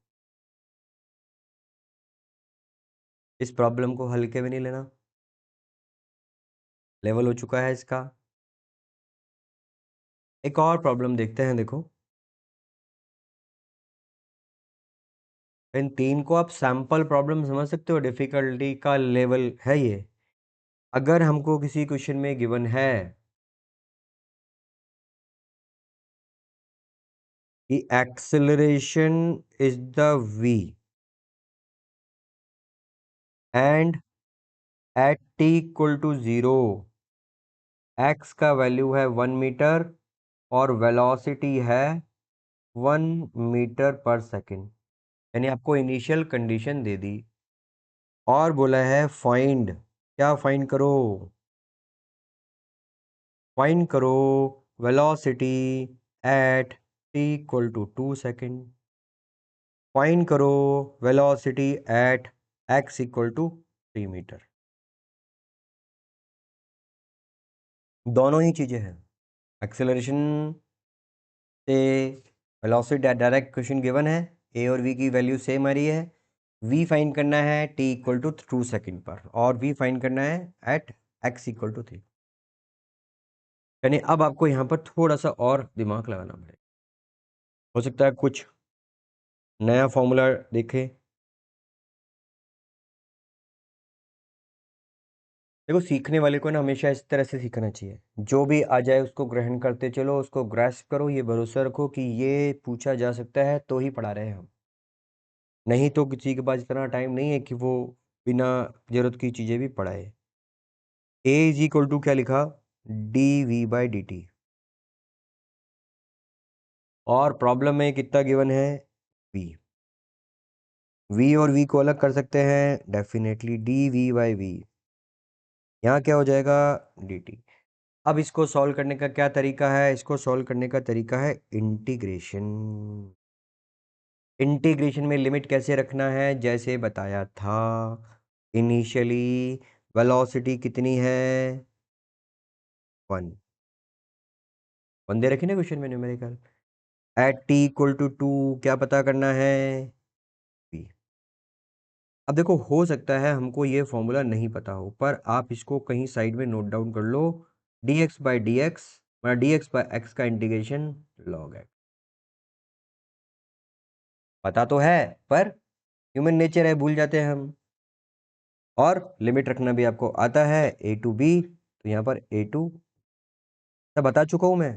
इस प्रॉब्लम को हल्के में नहीं लेना, लेवल हो चुका है इसका। एक और प्रॉब्लम देखते हैं, देखो इन तीन को आप सैंपल प्रॉब्लम समझ सकते हो, डिफिकल्टी का लेवल है ये। अगर हमको किसी क्वेश्चन में गिवन है कि acceleration is the v and at t = 0 x का वैल्यू है 1 मीटर और वेलोसिटी है 1 मीटर पर सेकेंड, यानी आपको इनिशियल कंडीशन दे दी और बोला है फाइंड, क्या फाइंड करो? फाइंड करो velocity at t = 2 second, find करो वेलोसिटी एट x = 3 मीटर। दोनों ही चीजें हैं, एक्सेलरेशन से वेलोसिटी डायरेक्ट क्वेश्चन गिवन है, ए और वी की वैल्यू सेम आ रही है। वी फाइंड करना है t = 2 सेकेंड पर और वी फाइंड करना है एट x = 3। यानी अब आपको यहाँ पर थोड़ा सा और दिमाग लगाना पड़ेगा, हो सकता है कुछ नया फॉर्मूला देखें। देखो सीखने वाले को ना हमेशा इस तरह से सीखना चाहिए, जो भी आ जाए उसको ग्रहण करते चलो, उसको ग्रैस्प करो, ये भरोसा रखो कि ये पूछा जा सकता है तो ही पढ़ा रहे हैं हम, नहीं तो किसी के पास इतना टाइम नहीं है कि वो बिना जरूरत की चीजें भी पढ़ाए। a = क्या लिखा, dv/dt, और प्रॉब्लम में कितना गिवन है, v। v और v को अलग कर सकते हैं, डेफिनेटली dv/v, यहाँ क्या हो जाएगा, dt। अब इसको सॉल्व करने का क्या तरीका है, इसको सॉल्व करने का तरीका है इंटीग्रेशन। इंटीग्रेशन में लिमिट कैसे रखना है, जैसे बताया था इनिशियली, वेलोसिटी कितनी है, 1 दे रखी ना क्वेश्चन में न्यूमेरिकल, एट t = 2 क्या पता करना है, v। अब देखो हो सकता है हमको ये फॉर्मूला नहीं पता हो, पर आप इसको कहीं साइड में नोट डाउन कर लो, dx/dx मतलब dx/x का इंटीग्रेशन log x। पता तो है पर ह्यूमन नेचर है, भूल जाते हैं हम। और लिमिट रखना भी आपको आता है, a to b, तो यहाँ पर a2 सब बता चुका हूँ मैं,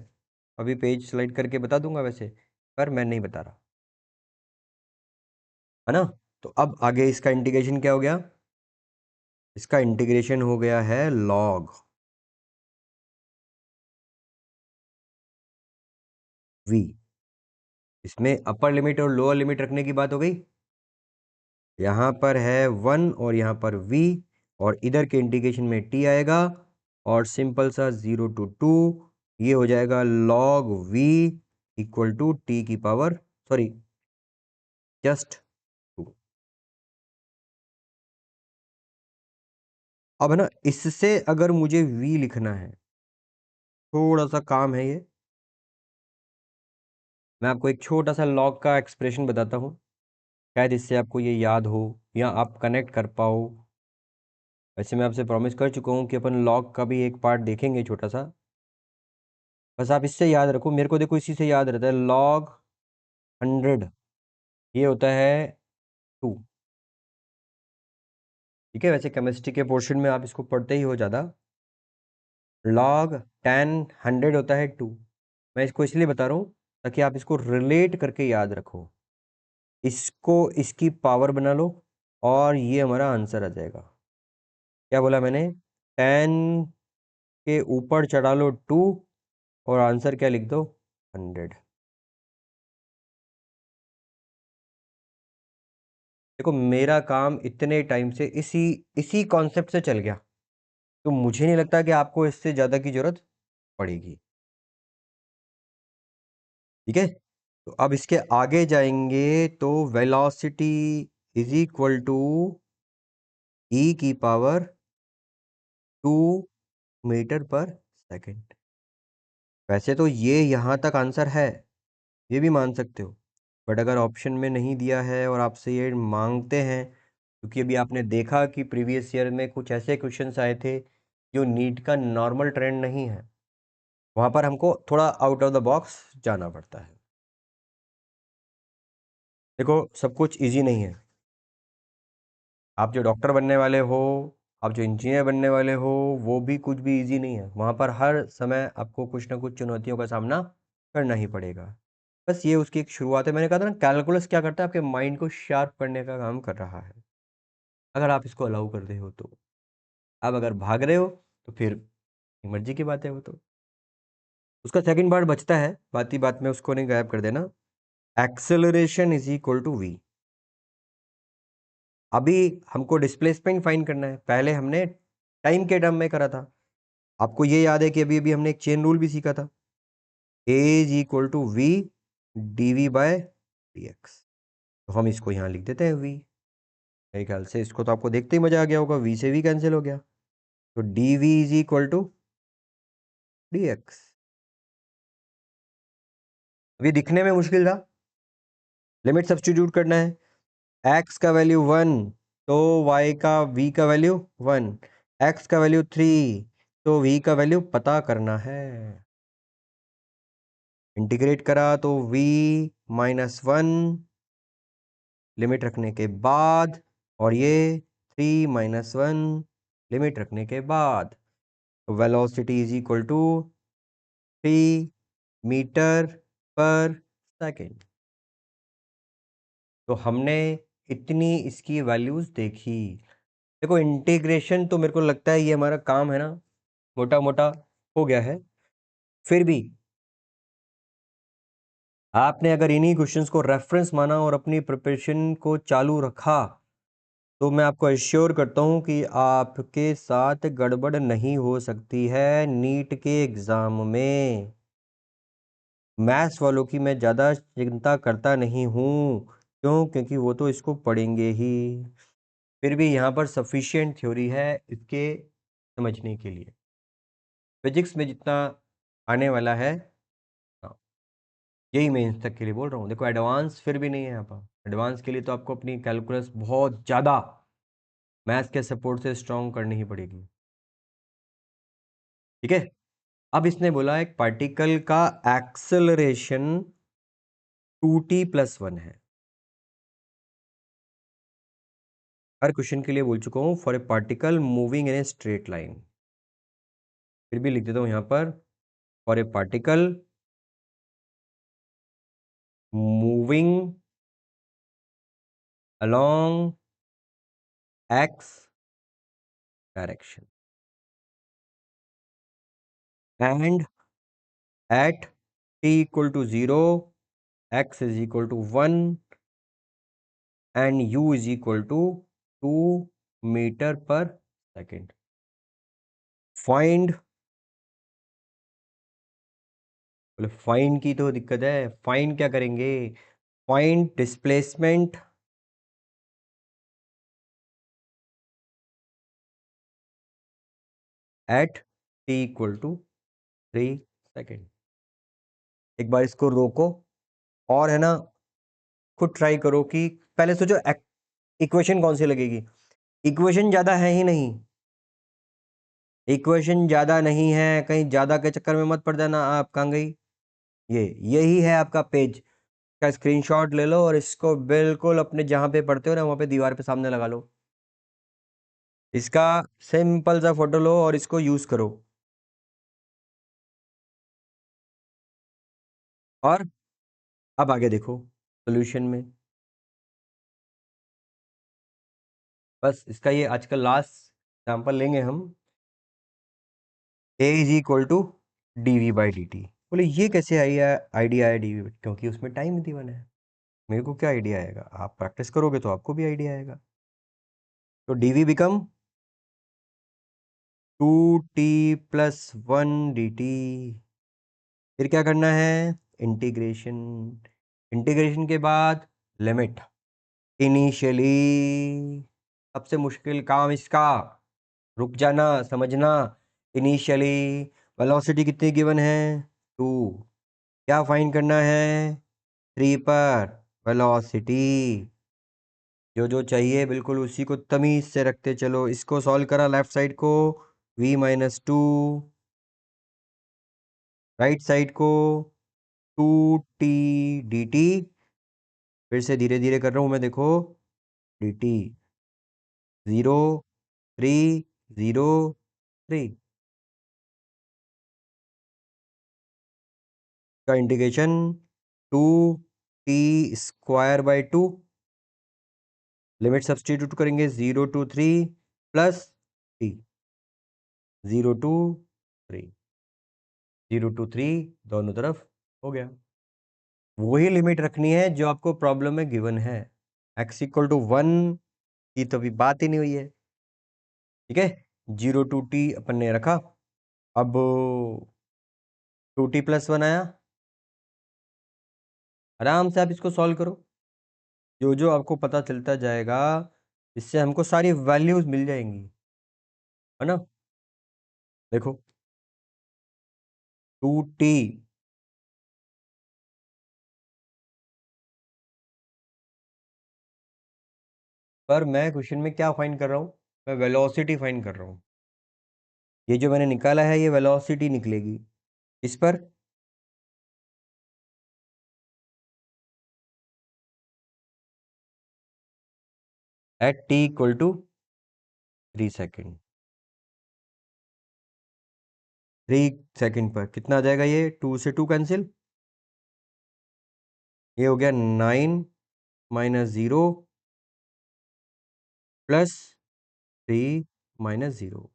अभी पेज स्लाइड करके बता दूंगा वैसे, पर मैं नहीं बता रहा, है ना। तो अब आगे इसका इंटीग्रेशन क्या हो गया, इसका इंटीग्रेशन हो गया है log, v। इसमें अपर लिमिट और लोअर लिमिट रखने की बात हो गई। यहाँ पर है 1 और यहाँ पर v, और इधर के इंटीग्रेशन में t आएगा, और सिंपल सा 0 to 2 ये हो जाएगा log v equal to t की पावर, सॉरी, जस्ट 2। अब है ना, इससे अगर मुझे v लिखना है, थोड़ा सा काम है ये। मैं आपको एक छोटा सा log का एक्सप्रेशन बताता हूँ, शायद इससे आपको ये याद हो या आप कनेक्ट कर पाओ। वैसे मैं आपसे प्रॉमिस कर चुका हूँ कि अपन लॉग का भी एक पार्ट देखेंगे छोटा सा। बस आप इससे याद रखो, मेरे को देखो इसी से याद रहता है, log 100 ये होता है 2। ठीक है, वैसे केमिस्ट्री के पोर्शन में आप इसको पढ़ते ही हो ज़्यादा। log 10 100 होता है 2। मैं इसको इसलिए बता रहा हूँ ताकि आप इसको रिलेट करके याद रखो, इसको इसकी पावर बना लो और ये हमारा आंसर आ जाएगा। क्या बोला मैंने? 10 के ऊपर चढ़ा लो 2 और आंसर क्या लिख दो? 100। देखो मेरा काम इतने टाइम से इसी इसी कॉन्सेप्ट से चल गया, तो मुझे नहीं लगता कि आपको इससे ज्यादा की जरूरत पड़ेगी। ठीक है, तो अब इसके आगे जाएंगे तो वेलोसिटी इज इक्वल टू ई की पावर 2 मीटर पर सेकेंड। वैसे तो ये यहां तक आंसर है, ये भी मान सकते हो, बट अगर ऑप्शन में नहीं दिया है और आपसे ये मांगते हैं, क्योंकि अभी आपने देखा कि प्रीवियस ईयर में कुछ ऐसे क्वेश्चंस आए थे जो नीट का नॉर्मल ट्रेंड नहीं है, वहां पर हमको थोड़ा आउट ऑफ द बॉक्स जाना पड़ता है। देखो सब कुछ इजी नहीं है। आप जो डॉक्टर बनने वाले हो, आप जो इंजीनियर बनने वाले हो, वो भी कुछ भी इजी नहीं है। वहां पर हर समय आपको कुछ ना कुछ चुनौतियों का सामना करना ही पड़ेगा। बस ये उसकी एक शुरुआत है। मैंने कहा था ना, कैलकुलस क्या करता है, आपके माइंड को शार्प करने का काम कर रहा है, अगर आप इसको अलाउ कर रहे हो तो। आप अगर भाग रहे हो तो फिर मर्जी की बात है वो तो। उसका सेकंड पार्ट बचता है, बात ही बात में उसको नहीं गायब कर देना। Acceleration is equal to v. अभी हमको डिस्प्लेसमेंट फाइंड करना है, पहले हमने टाइम के टर्म में करा था। आपको ये याद है कि अभी अभी हमने एक चेन रूल भी सीखा था, A is equal to V D V by D X. तो हम इसको यहाँ लिख देते हैं वी। मेरे ख्याल से इसको तो आपको देखते ही मजा आ गया होगा, वी से वी कैंसिल हो गया, तो d v is equal to d x. अभी दिखने में मुश्किल था, लिमिट सब्स्टिट्यूट करना है। एक्स का वैल्यू 1 तो वाई का वी का वैल्यू 1, एक्स का वैल्यू 3 तो वी का वैल्यू पता करना है। इंटीग्रेट करा तो v -1 लिमिट रखने के बाद, और ये 3 - 1 लिमिट रखने के बाद, तो velocity is equal to 3 metre पर सेकेंड। तो हमने इतनी इसकी वैल्यूज देखी। देखो इंटीग्रेशन तो मेरे को लगता है ये हमारा काम है ना, मोटा मोटा हो गया है। फिर भी आपने अगर इन्हीं क्वेश्चंस को रेफरेंस माना और अपनी प्रिपरेशन को चालू रखा, तो मैं आपको एश्योर करता हूं कि आपके साथ गड़बड़ नहीं हो सकती है नीट के एग्जाम में। मैथ्स वालों की मैं ज़्यादा चिंता करता नहीं हूँ, क्यों? क्योंकि वो तो इसको पढ़ेंगे ही। फिर भी यहाँ पर सफिशिएंट थ्योरी है इसके समझने के लिए। फिजिक्स में जितना आने वाला है, हाँ, यही मैं इन तक के लिए बोल रहा हूँ। देखो एडवांस फिर भी नहीं है यहाँ पर। एडवांस के लिए तो आपको अपनी कैलकुलस बहुत ज़्यादा मैथ्स के सपोर्ट से स्ट्रॉन्ग करनी ही पड़ेगी। ठीक है, अब इसने बोला एक पार्टिकल का एक्सेलरेशन 2t+1 है। हर क्वेश्चन के लिए बोल चुका हूं, for a particle moving in a straight line. फिर भी लिख देता हूं यहां पर, for a particle moving along x direction and at t equal to 0, x is equal to 1 and u is equal to 2 metre पर सेकेंड। फाइंड, बोले find की तो दिक्कत है, फाइंड क्या करेंगे? Find displacement at t equal to 3 second. एक बार इसको रोको और है ना, खुद ट्राई करो कि पहले सोचो इक्वेशन कौन सी लगेगी। इक्वेशन ज्यादा है ही नहीं, इक्वेशन ज्यादा नहीं है, कहीं ज्यादा के चक्कर में मत पड़ जाना। आप कहाँ गई? यही है आपका पेज का स्क्रीनशॉट ले लो और इसको बिल्कुल अपने जहां पे पढ़ते हो ना वहां पे दीवार पे सामने लगा लो। इसका सिंपल सा फोटो लो और इसको यूज करो। और अब आगे देखो सोल्यूशन में, बस इसका ये आजकल लास्ट एग्जाम्पल लेंगे हम। A is equal to D V by D T. बोले ये कैसे आइडिया है डी वी, क्योंकि उसमें टाइम गिवन है। मेरे को क्या आइडिया आएगा? आप प्रैक्टिस करोगे तो आपको भी आइडिया आएगा। तो d we become 2t+1 dt। फिर क्या करना है? इंटीग्रेशन। इंटीग्रेशन के बाद लिमिट। इनिशियली सबसे मुश्किल काम इसका, रुक जाना समझना। इनिशियली वेलोसिटी कितनी गिवन है? 2। क्या फाइंड करना है? 3 पर वेलोसिटी। जो जो चाहिए बिल्कुल उसी को तमीज से रखते चलो। इसको सॉल्व करा लेफ्ट साइड को, v-2, राइट साइड को 2t dt। फिर से धीरे धीरे कर रहा हूं मैं, देखो dt 0 3 0 3 का इंटीग्रेशन 2t² / 2। लिमिट सब्सटीट्यूट करेंगे 0 to 3 plus t 0 to 3 0 to 3 दोनों तरफ हो गया। वही लिमिट रखनी है जो आपको प्रॉब्लम में गिवन है। x इक्वल टू 1 की तो अभी बात ही नहीं हुई है, ठीक है। 0 to t अपन ने रखा। अब 2t+1 आया, आराम से आप इसको सॉल्व करो। जो जो आपको पता चलता जाएगा इससे हमको सारी वैल्यूज मिल जाएंगी, है ना। देखो 2t पर मैं क्वेश्चन में क्या फाइंड कर रहा हूँ? मैं वेलोसिटी फाइंड कर रहा हूँ। ये जो मैंने निकाला है ये वेलोसिटी निकलेगी। इस पर at t equal to 3 second. 3 second पर कितना आ जाएगा? ये 2 से 2 कैंसिल, ये हो गया 9 - 0 प्लस 3 - 0।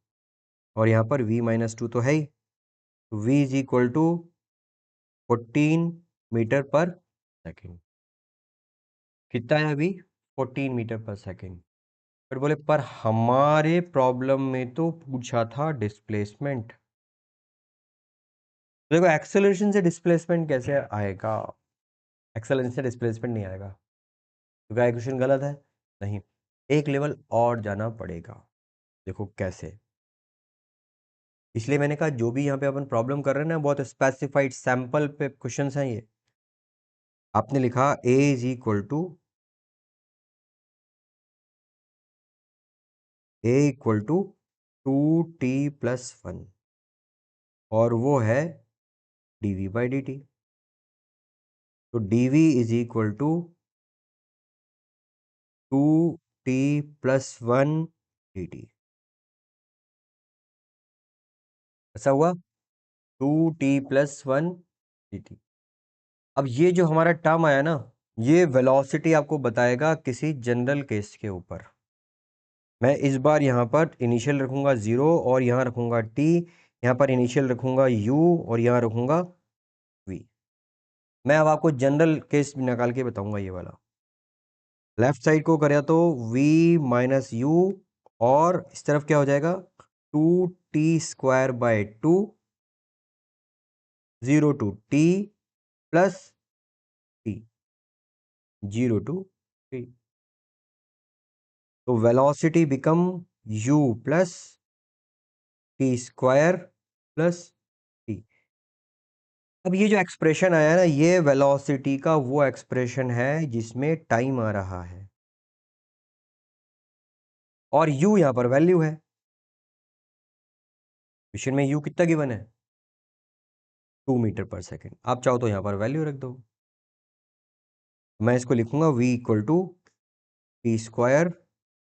और यहाँ पर v-2 तो है ही, तो v is equal to 14 metre पर सेकेंड। कितना है अभी? 14 मीटर पर सेकेंड। पर बोले पर हमारे प्रॉब्लम में तो पूछा था डिस्प्लेसमेंट। देखो एक्सेलरेशन से डिस्प्लेसमेंट कैसे आएगा? एक्सेलरेशन से डिस्प्लेसमेंट नहीं आएगा, तो क्या क्वेश्चन गलत है? नहीं, एक लेवल और जाना पड़ेगा। देखो कैसे, इसलिए मैंने कहा जो भी यहाँ पे अपन प्रॉब्लम कर रहे हैं ना बहुत स्पेसिफाइड सैंपल पे क्वेश्चंस हैं ये। आपने लिखा a is equal to two t+1 और वो है dv/dt। तो dv is equal to 2t+1 dt। ऐसा हुआ 2t+1 dt। अब ये जो हमारा टर्म आया ना, ये वेलोसिटी आपको बताएगा किसी जनरल केस के ऊपर। मैं इस बार यहाँ पर इनिशियल रखूंगा 0 और यहाँ रखूंगा t, यहाँ पर इनिशियल रखूंगा u और यहाँ रखूंगा v। मैं अब आपको जनरल केस निकाल के बताऊंगा ये वाला। लेफ्ट साइड को करें तो v माइनस यू, और इस तरफ क्या हो जाएगा 2t² 2 0 to t plus t 0 to t। तो velocity become u plus t² plus t। अब ये जो एक्सप्रेशन आया ना, ये वेलोसिटी का वो एक्सप्रेशन है जिसमें टाइम आ रहा है, और u यहां पर वैल्यू है। क्वेश्चन में u कितना गिवन है 2 मीटर पर सेकेंड। आप चाहो तो यहां पर वैल्यू रख दो। मैं इसको लिखूंगा v equal to t²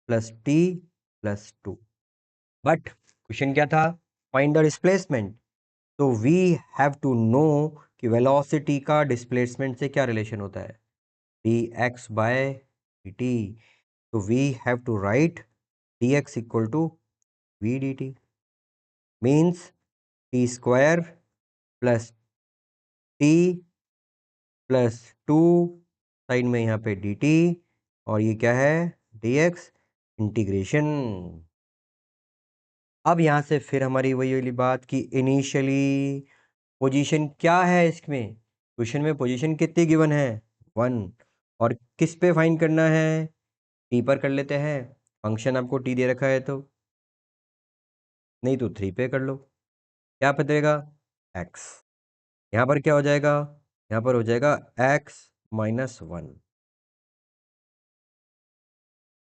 plus t plus 2। But question क्या था, फाइंड द डिस्प्लेसमेंट। तो वी हैव टू नो कि वेलोसिटी का डिस्प्लेसमेंट से क्या रिलेशन होता है, dx बाय dt। तो we have to write dx equal to v dt, means t² plus t plus 2 side में यहाँ पे dt, और ये क्या है dx इंटीग्रेशन। अब यहां से फिर हमारी वही वाली बात कि इनिशियली पोजीशन क्या है इसमें, क्वेश्चन में पोजीशन कितनी गिवन है 1, और किस पे फाइंड करना है टी पर कर लेते हैं। फंक्शन आपको टी दे रखा है तो, नहीं तो 3 पे कर लो। क्या बचेगा x, यहाँ पर क्या हो जाएगा, यहाँ पर हो जाएगा x माइनस 1।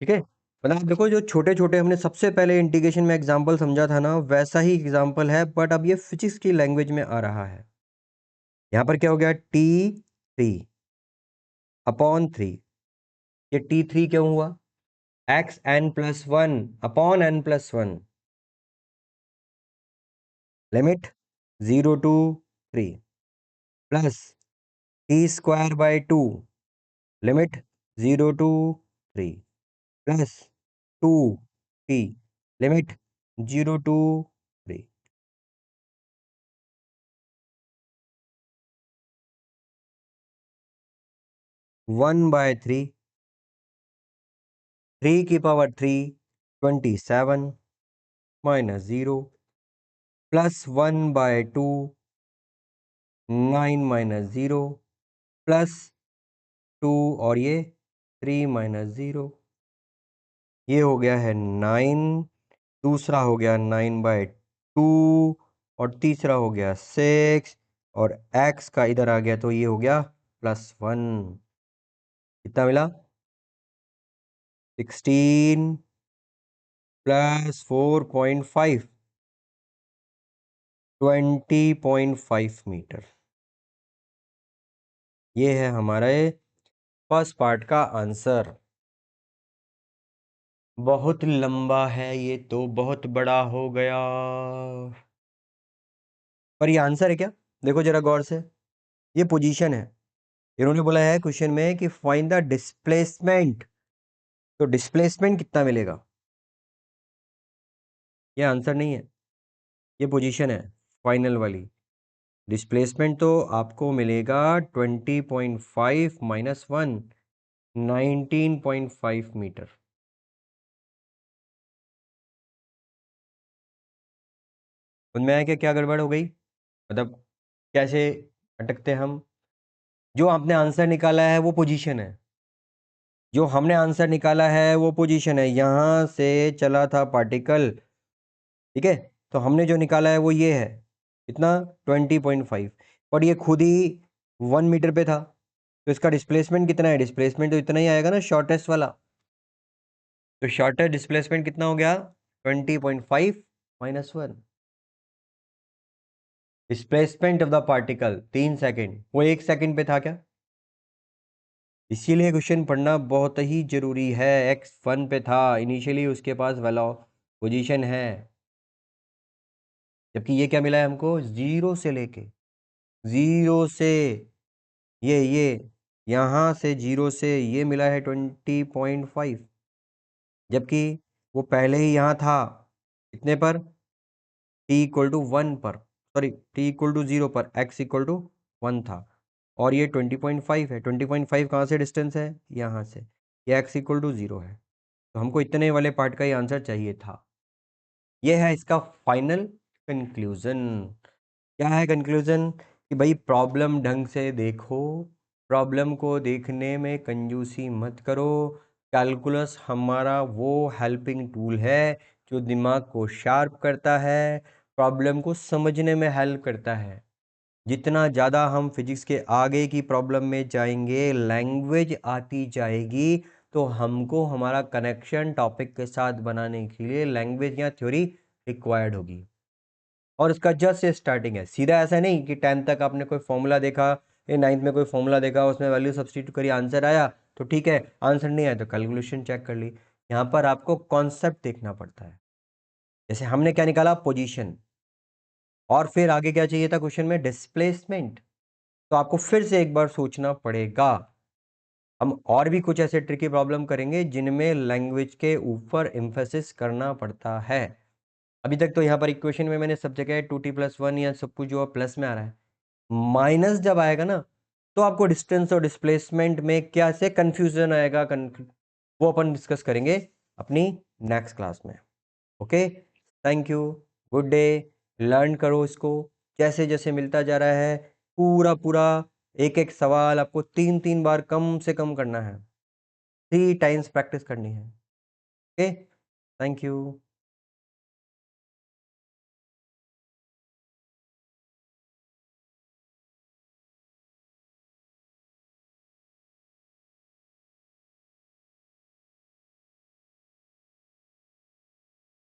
ठीक है, मतलब आप देखो जो छोटे छोटे हमने सबसे पहले इंटीग्रेशन में एग्जाम्पल समझा था ना, वैसा ही एग्जाम्पल है, बट अब ये फिजिक्स की लैंग्वेज में आ रहा है। यहाँ पर क्या हो गया t3/3। ये t3 क्यों हुआ, xn+1/n+1 limit 0 to 3 plus t²/2 limit 0 to 3 plus 2t limit 0 to 3। 1/3, 3 की power 3 27 minus 0 plus 1/2 9 minus 0 plus 2, और ये 3 माइनस 0, ये हो गया है 9, दूसरा हो गया 9/2, और तीसरा हो गया 6, और x का इधर आ गया तो ये हो गया +1। कितना मिला 16 प्लस 4.5 20.5 मीटर। ये है हमारे फर्स्ट पार्ट का आंसर। बहुत लंबा है ये तो, बहुत बड़ा हो गया, पर ये आंसर है क्या, देखो जरा गौर से। ये पोजीशन है, इन्होंने बोला है क्वेश्चन में कि फाइंड द डिस्प्लेसमेंट, तो डिस्प्लेसमेंट कितना मिलेगा, ये आंसर नहीं है, ये पोजीशन है फाइनल वाली। डिस्प्लेसमेंट तो आपको मिलेगा 20.5 माइनस 1 19.5 मीटर। उनमें है कि क्या गड़बड़ हो गई, मतलब कैसे अटकते हम। जो आपने आंसर निकाला है वो पोजीशन है, जो हमने आंसर निकाला है वो पोजीशन है, यहां से चला था पार्टिकल, ठीक है। तो हमने जो निकाला है वो ये है, इतना 20.5, और ये खुद ही 1 मीटर पे था, तो इसका डिस्प्लेसमेंट कितना है, डिस्प्लेसमेंट तो इतना ही आएगा ना शॉर्टेस्ट वाला। तो शॉर्टेस्ट डिस्प्लेसमेंट कितना हो गया 20.5 minus 1। Displacement of the particle 3 second, वो 1 सेकेंड पे था क्या। इसीलिए क्वेश्चन पढ़ना बहुत ही जरूरी है। x1 पे था इनिशियली, उसके पास वेलो पोजीशन है, जबकि ये क्या मिला है हमको, जीरो से लेके, जीरो से ये यहां से जीरो से ये मिला है 20.5, जबकि वो पहले ही यहां था कितने पर, t इक्वल टू 1 पर, सॉरी t इक्वल टू 0 पर, x इक्वल टू 1 था। और ये 20.5 है। 20.5 कहाँ से डिस्टेंस है? यहाँ से। ये x इक्वल टू 0 है, तो हमको इतने वाले पार्ट का ही आंसर चाहिए था। ये है इसका फाइनल कंक्लूजन। क्या है कंक्लूजन? कि भाई प्रॉब्लम ढंग से देखो, प्रॉब्लम को देखने में कंजूसी मत करो। कैलकुलस हमारा वो हेल्पिंग टूल है जो दिमाग को शार्प करता है, प्रॉब्लम को समझने में हेल्प करता है। जितना ज़्यादा हम फिजिक्स के आगे की प्रॉब्लम में जाएंगे, लैंग्वेज आती जाएगी, तो हमको हमारा कनेक्शन टॉपिक के साथ बनाने के लिए लैंग्वेज या थ्योरी रिक्वायर्ड होगी। और इसका जस्ट स्टार्टिंग है, सीधा ऐसा नहीं कि 10th तक आपने कोई फॉर्मूला देखा या 9th में कोई फॉर्मूला देखा, उसमें वैल्यू सब्स्टिट्यूट करी, आंसर आया तो ठीक है, आंसर नहीं आया तो कैलकुलेशन चेक कर ली। यहाँ पर आपको कॉन्सेप्ट देखना पड़ता है। जैसे हमने क्या निकाला? पोजीशन। और फिर आगे क्या चाहिए था क्वेश्चन में? डिस्प्लेसमेंट। तो आपको फिर से एक बार सोचना पड़ेगा। हम और भी कुछ ऐसे ट्रिकी प्रॉब्लम करेंगे जिनमें लैंग्वेज के ऊपर एम्फेसिस करना पड़ता है। अभी तक तो यहाँ पर इक्वेशन में मैंने सब जगह 2t+1 या सब कुछ जो प्लस में आ रहा है, माइनस जब आएगा ना तो आपको डिस्टेंस और डिस्प्लेसमेंट में क्या से कंफ्यूजन आएगा, वो अपन डिस्कस करेंगे अपनी नेक्स्ट क्लास में। Okay, thank you, good day. Learn करो इसको, जैसे जैसे मिलता जा रहा है पूरा पूरा एक एक सवाल आपको 3-3 बार कम से कम करना है, 3 टाइम्स प्रैक्टिस करनी है। Okay, thank you.